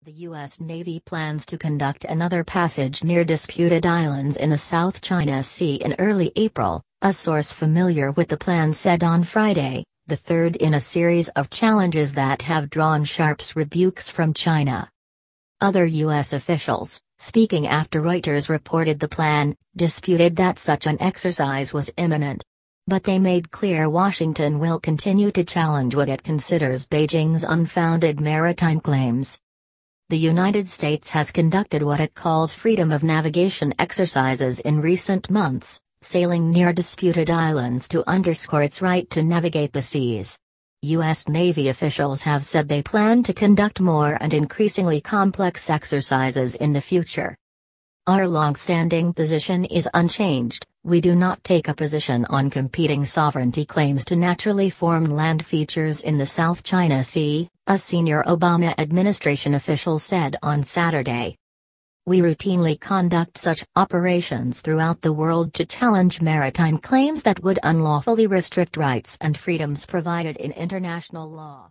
The U.S. Navy plans to conduct another passage near disputed islands in the South China Sea in early April, a source familiar with the plan said on Friday, the third in a series of challenges that have drawn sharp rebukes from China. Other U.S. officials, speaking after Reuters reported the plan, disputed that such an exercise was imminent. But they made clear Washington will continue to challenge what it considers Beijing's unfounded maritime claims. The United States has conducted what it calls freedom of navigation exercises in recent months, sailing near disputed islands to underscore its right to navigate the seas. U.S. Navy officials have said they plan to conduct more and increasingly complex exercises in the future. Our long-standing position is unchanged. We do not take a position on competing sovereignty claims to naturally formed land features in the South China Sea, a senior Obama administration official said on Saturday. We routinely conduct such operations throughout the world to challenge maritime claims that would unlawfully restrict rights and freedoms provided in international law.